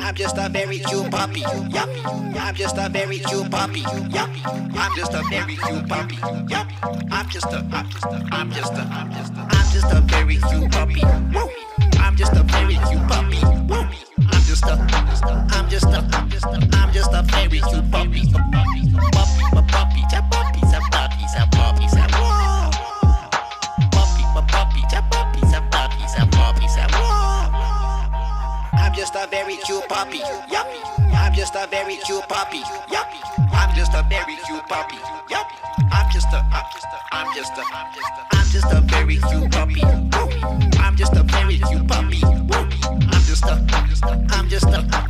I'm just a very cute puppy. Yup. I'm just a very cute puppy. Yup. I'm just a very cute puppy. Yup. I'm just a very cute puppy. Woo. I'm just a very cute puppy. Woo. I'm just a very cute puppy. Puppy, cha puppy, cha puppy, cha puppy, cha whoa. Puppy, cha puppy, cha puppy, cha puppy, cha whoa. I'm just a very cute puppy. Yup. I'm just a very cute puppy. Yup. I'm just a very cute puppy. Yup. I'm just a very cute puppy. Woo. I'm just a very cute puppy. Woo. I'm just a